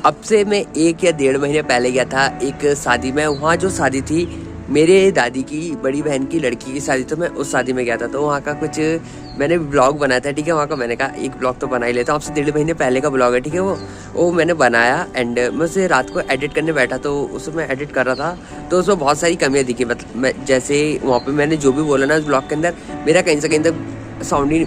अब से मैं 1 या 1.5 महीने पहले गया था एक शादी में। वहाँ जो शादी थी मेरे दादी की बड़ी बहन की लड़की की शादी, तो मैं उस शादी में गया था। तो वहाँ का कुछ मैंने ब्लॉग बनाया था, ठीक है। वहाँ का मैंने कहा एक ब्लॉग तो बना ही लेता हूँ। अब से 1.5 महीने पहले का ब्लॉग है, ठीक है। वो मैंने बनाया एंड मैं उसे रात को एडिट करने बैठा, तो उसमें मैं एडिट कर रहा था तो उसमें बहुत सारी कमियाँ दिखी। मतलब मैं जैसे वहाँ पे मैंने जो भी बोला ना उस ब्लॉग के अंदर, मेरा कहीं से कहीं तक साउंड ही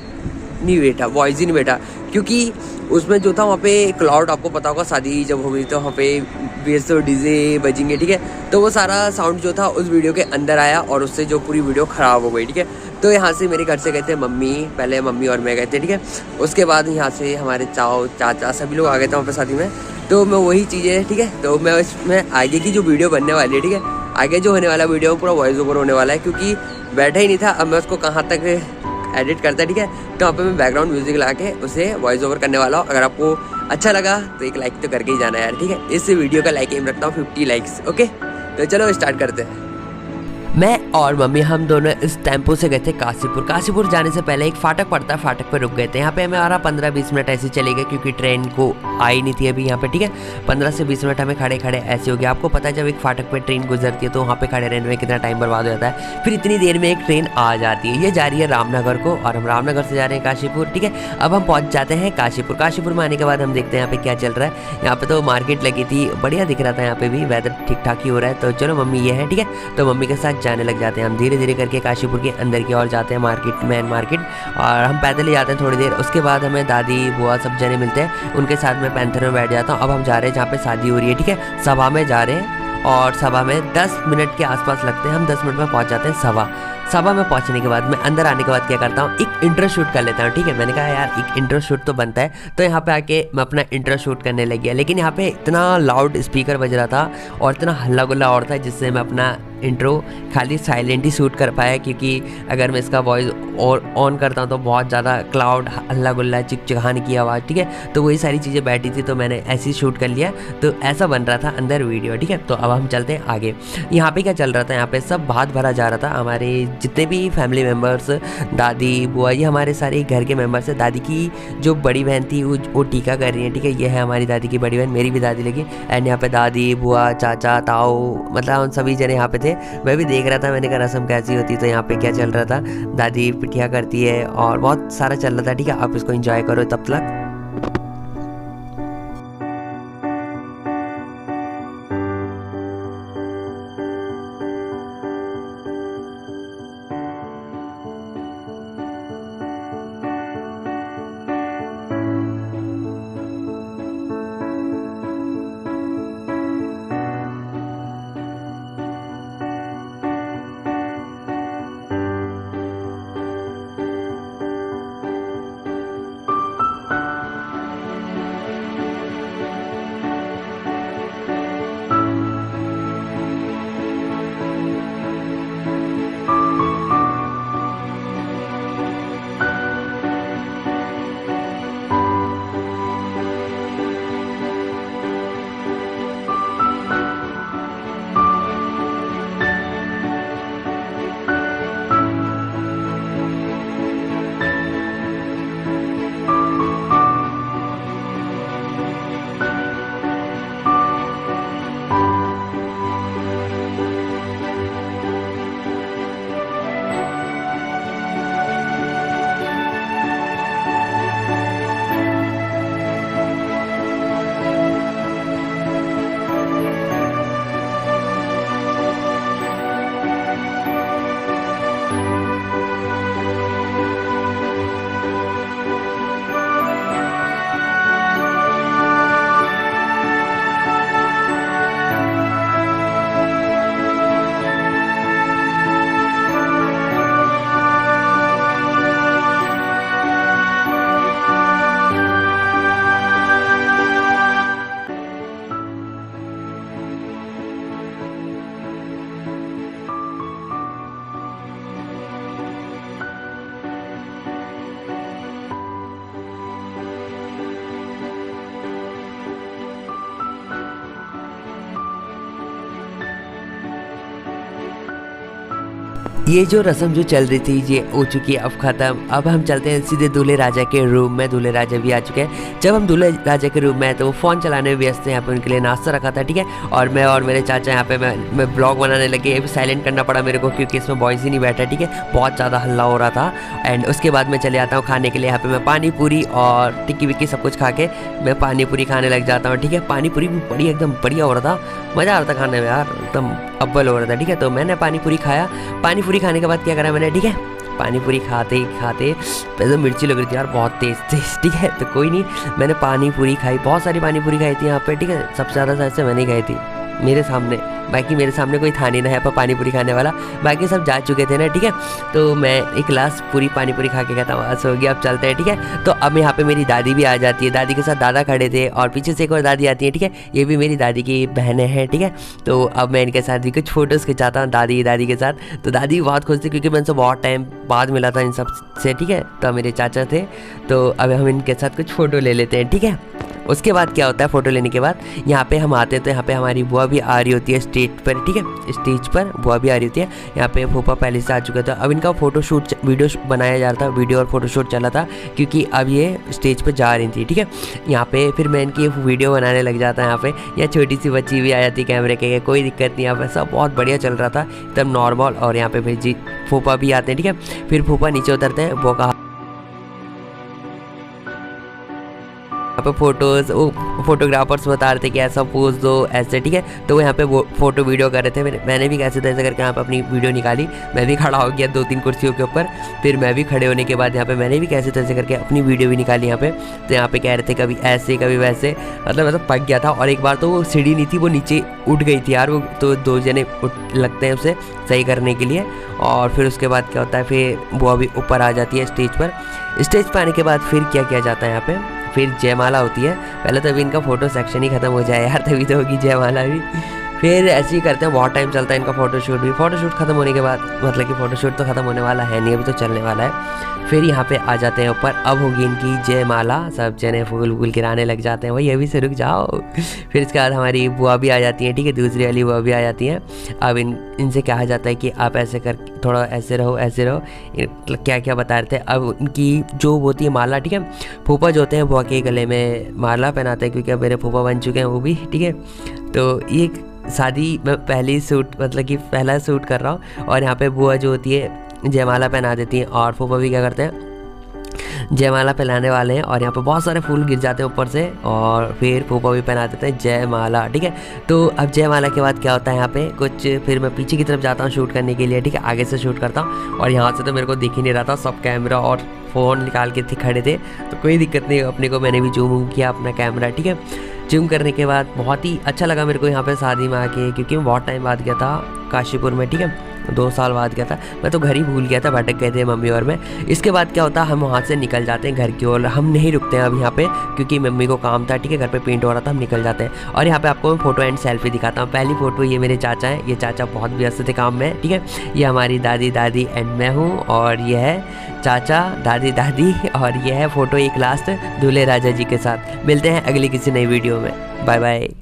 नहीं बैठा, वॉइस ही नहीं बैठा, क्योंकि उसमें जो था वहाँ पे क्लाउड, आपको पता होगा शादी जब होगी तो वहाँ पे बेस और डीजे बजेंगे, ठीक है। तो वो सारा साउंड जो था उस वीडियो के अंदर आया और उससे जो पूरी वीडियो ख़राब हो गई, ठीक है। तो यहाँ से मेरे घर से गए थे मम्मी, पहले मम्मी और मैं गए थे, ठीक है। उसके बाद यहाँ से हमारे चाचा सभी लोग आ गए थे वहाँ पे शादी में। तो मैं वही चीज़ें, ठीक है, तो मैं इसमें आगे की जो वीडियो बनने वाली है, ठीक है, आगे जो होने वाला वीडियो पूरा वॉइस ओवर होने वाला है, क्योंकि बैठा ही नहीं था। अब मैं उसको कहाँ तक एडिट करता है, ठीक है। तो वहाँ पे मैं बैकग्राउंड म्यूजिक लगा के उसे वॉइस ओवर करने वाला हूँ। अगर आपको अच्छा लगा तो एक लाइक तो करके ही जाना यार, ठीक है। इस वीडियो का लाइक एम रखता हूँ 50 लाइक्स, ओके। तो चलो स्टार्ट करते हैं। मैं और मम्मी हम दोनों इस टेम्पो से गए थे काशीपुर। काशीपुर जाने से पहले एक फाटक पड़ता है, फाटक पे रुक गए थे। यहाँ पे हमारा 15-20 मिनट ऐसे चले गए, क्योंकि ट्रेन को आई नहीं थी अभी यहाँ पे, ठीक है। 15 से 20 मिनट हमें खड़े खड़े ऐसे हो गया। आपको पता है जब एक फाटक पे ट्रेन गुजरती है तो वहाँ पे खड़े रहने में कितना टाइम बर्बाद हो जाता है। फिर इतनी देर में एक ट्रेन आ जाती है। ये जा रही है रामनगर को और हम रामनगर से जा रहे हैं काशीपुर, ठीक है। अब हम पहुँच जाते हैं काशीपुर। काशीपुर में आने के बाद हम देखते हैं यहाँ पे क्या चल रहा है। यहाँ पे तो मार्केट लगी थी, बढ़िया दिख रहा था। यहाँ पे भी वेदर ठीक ठाक ही हो रहा है। तो चलो मम्मी ये है, ठीक है। तो मम्मी के साथ जाने लग जाते हैं हम धीरे धीरे करके काशीपुर के अंदर की ओर जाते हैं, मार्केट, मेन मार्केट। और हम पैदल ही जाते हैं थोड़ी देर। उसके बाद हमें दादी बुआ सब जने मिलते हैं, उनके साथ में पैंथर में बैठ जाता हूँ। अब हम जा रहे हैं जहाँ पे शादी हो रही है, ठीक है, सभा में जा रहे हैं। और सभा में 10 मिनट के आसपास लगते हैं, हम 10 मिनट में पहुँच जाते हैं सभा में पहुंचने के बाद मैं अंदर आने के बाद क्या करता हूँ, एक इंट्रो शूट कर लेता हूँ, ठीक है। मैंने कहा यार एक इंट्रो शूट तो बनता है, तो यहाँ पे आके मैं अपना इंट्रो शूट करने लग गया। लेकिन यहाँ पे इतना लाउड स्पीकर बज रहा था और इतना हल्ला गुल्ला और था, जिससे मैं अपना इंट्रो खाली साइलेंट ही शूट कर पाया, क्योंकि अगर मैं इसका वॉइस और ऑन करता हूँ तो बहुत ज़्यादा क्लाउड, हल्ला गुल्ला, चिकचिकाने की आवाज़, ठीक है। तो वही सारी चीज़ें बैठी थी, तो मैंने ऐसे ही शूट कर लिया। तो ऐसा बन रहा था अंदर वीडियो, ठीक है। तो अब हम चलते हैं आगे। यहाँ पे क्या चल रहा था, यहाँ पे सब भात भरा जा रहा था। हमारे जितने भी फैमिली मेम्बर्स, दादी बुआ, ये हमारे सारे घर के मेम्बर्स हैं। दादी की जो बड़ी बहन थी वो टीका कर रही है, ठीक है। ये है हमारी दादी की बड़ी बहन, मेरी भी दादी लगी। एंड यहाँ पे दादी बुआ चाचा ताऊ, मतलब हम सभी जने यहाँ पे थे। मैं भी देख रहा था, मैंने कहा रस्म कैसी होती। तो यहाँ पे क्या चल रहा था, दादी पिठिया करती है और बहुत सारा चल रहा था, ठीक है। आप इसको एंजॉय करो तब तक। ये जो रस्म जो चल रही थी ये हो चुकी है अब ख़त्म। अब हम चलते हैं सीधे दूल्हे राजा के रूम में। दूल्हे राजा भी आ चुके हैं। जब हम दूल्हे राजा के रूम में हैं तो वो फ़ोन चलाने में व्यस्त हैं। यहाँ पे उनके लिए नाश्ता रखा था, ठीक है। और मैं और मेरे चाचा यहाँ पे मैं ब्लॉग बनाने लगे। ये भी साइलेंट करना पड़ा मेरे को क्योंकि इसमें बॉयज़ ही नहीं बैठा, ठीक है। बहुत ज़्यादा हल्ला हो रहा था। एंड उसके बाद मैं चले आता हूँ खाने के लिए। यहाँ पर मैं पानी पूरी और टिक्की विक्की सब कुछ खा के मैं पानी पूरी खाने लग जाता हूँ, ठीक है। पानी पूरी भी बड़ी एकदम बढ़िया हो रहा था, मज़ा आ रहा था खाने में यार, एकदम अव्वल हो रहा था, ठीक है। तो मैंने पानी पूरी खाया। पानी पूरी खाने के बाद क्या करा मैंने, ठीक है, पानी पूरी खाते ही खाते पहले तो मिर्ची लग रही थी यार बहुत तेज़, ठीक है। तो कोई नहीं, मैंने पानी पूरी खाई, बहुत सारी पानी पूरी खाई थी यहाँ पे, ठीक है। सबसे ज़्यादा शायद से मैंने खाई थी मेरे सामने, बाकी मेरे सामने कोई था नहीं ना यहाँ पर पानी पूरी खाने वाला, बाकी सब जा चुके थे ना, ठीक है। तो मैं एक गिलास पूरी पानी पूरी खा के कहता हूँ बस हो गया, अब चलते हैं, ठीक है। तो अब यहाँ पे मेरी दादी भी आ जाती है। दादी के साथ दादा खड़े थे और पीछे से एक और दादी आती है, ठीक है। ये भी मेरी दादी की बहनें हैं, ठीक है। तो अब मैं इनके साथ भी कुछ फ़ोटोज़ खिंचाता हूँ दादी के साथ। तो दादी बहुत खुश थी क्योंकि मैं इनसे बहुत टाइम बाद मिला था इन सब से, ठीक है। तो मेरे चाचा थे, तो अब हम इनके साथ कुछ फ़ोटो ले लेते हैं, ठीक है। उसके बाद क्या होता है, फ़ोटो लेने के बाद यहाँ पे हम आते हैं तो यहाँ पे हमारी बुआ भी आ रही होती है स्टेज पर, ठीक है। स्टेज पर बुआ भी आ रही होती है। यहाँ पे फूफा पहले से आ चुका था। अब इनका फ़ोटोशूट वीडियो बनाया जा रहा था, वीडियो और फोटोशूट चला था क्योंकि अब ये स्टेज पर जा रही थी, ठीक है। यहाँ पे फिर मैं इनकी वीडियो बनाने लग जाता है। यहाँ पे यहाँ छोटी सी बच्ची भी आ जाती कैमरे के, कोई दिक्कत नहीं। यहाँ पर सब बहुत बढ़िया चल रहा था, एकदम नॉर्मल। और यहाँ पे फिर जी फूफा भी आते हैं, ठीक है। फिर फूफा नीचे उतरते हैं, वो कहा यहाँ पे फोटोज़ वो फोटोग्राफर्स बता रहे थे कि ऐसा पोज दो ऐसे, ठीक है। तो वो यहाँ पे वो फोटो वीडियो कर रहे थे। मैंने भी कैसे तैसे करके यहाँ पे अपनी वीडियो निकाली। मैं भी खड़ा हो गया 2-3 कुर्सियों के ऊपर। फिर मैं भी खड़े होने के बाद यहाँ पे मैंने भी कैसे तैसे करके अपनी वीडियो भी निकाली यहाँ पे। तो यहाँ पे कह रहे थे कभी ऐसे कभी वैसे, मतलब पक गया था। और एक बार तो वो सीढ़ी नहीं थी, वो नीचे उठ गई थी यार, वो तो 2 जने लगते हैं उसे सही करने के लिए। और फिर उसके बाद क्या होता है, फिर वो अभी ऊपर आ जाती है स्टेज पर। स्टेज पर आने के बाद फिर क्या किया जाता है यहाँ पे, फिर जयमाला होती है। पहले तो अभी इनका फ़ोटो सेक्शन ही ख़त्म हो जाए यार, तभी तो होगी जयमाला भी। फिर ऐसे ही करते हैं, बहुत टाइम चलता है इनका फ़ोटोशूट भी। फ़ोटोशूट ख़त्म होने के बाद, मतलब कि फ़ोटोशूट तो ख़त्म होने वाला है नहीं, अभी तो चलने वाला है। फिर यहाँ पे आ जाते हैं ऊपर, अब होगी इनकी जयमाला। सब जने फूल वूल गिराने लग जाते हैं, वही अभी से रुक जाओ। फिर इसके बाद हमारी बुआ भी आ जाती है, ठीक है, दूसरी वाली बुआ भी आ जाती हैं। अब इनसे कहा जाता है कि आप ऐसे कर, थोड़ा ऐसे रहो ऐसे रहो, मतलब क्या क्या बता रहे थे। अब उनकी जो होती है माला, ठीक है, फूफा जो होते हैं बुआ के गले में माला पहनाते हैं क्योंकि अब मेरे फूफा बन चुके हैं वो भी, ठीक है। तो ये शादी मैं पहली सूट, मतलब कि पहला सूट कर रहा हूँ। और यहाँ पे बुआ जो होती है जयमाला पहना देती हैं और फूफा भी क्या करते हैं, जयमाला पहनाने वाले हैं। और यहाँ पे बहुत सारे फूल गिर जाते हैं ऊपर से और फिर फूफा भी पहना देते हैं जयमाला, ठीक है। तो अब जयमाला के बाद क्या होता है यहाँ पे कुछ, फिर मैं पीछे की तरफ जाता हूँ शूट करने के लिए, ठीक है, आगे से शूट करता हूँ। और यहाँ से तो मेरे को दिख ही नहीं रहा था, सब कैमरा और फ़ोन निकाल के खड़े थे। तो कोई दिक्कत नहीं, अपने को मैंने भी जूम किया अपना कैमरा, ठीक है। जूम करने के बाद बहुत ही अच्छा लगा मेरे को यहाँ पे शादी में आके, क्योंकि मैं बहुत टाइम बाद गया था काशीपुर में, ठीक है, 2 साल बाद गया था। मैं तो घर ही भूल गया था, भटक गए थे मम्मी और मैं। इसके बाद क्या होता है, हम वहाँ से निकल जाते हैं घर की ओर। हम नहीं रुकते हैं अब यहाँ पे क्योंकि मम्मी को काम था, ठीक है, घर पे पेंट हो रहा था, हम निकल जाते हैं। और यहाँ पे आपको मैं फ़ोटो एंड सेल्फी दिखाता हूँ। पहली फ़ोटो ये मेरे चाचा हैं, ये चाचा बहुत व्यस्त थे काम में, ठीक है। ये हमारी दादी एंड मैं हूँ, और ये है चाचा दादी और ये है फ़ोटो एक लास्ट दूल्हे राजा जी के साथ। मिलते हैं अगली किसी नई वीडियो में, बाय बाय।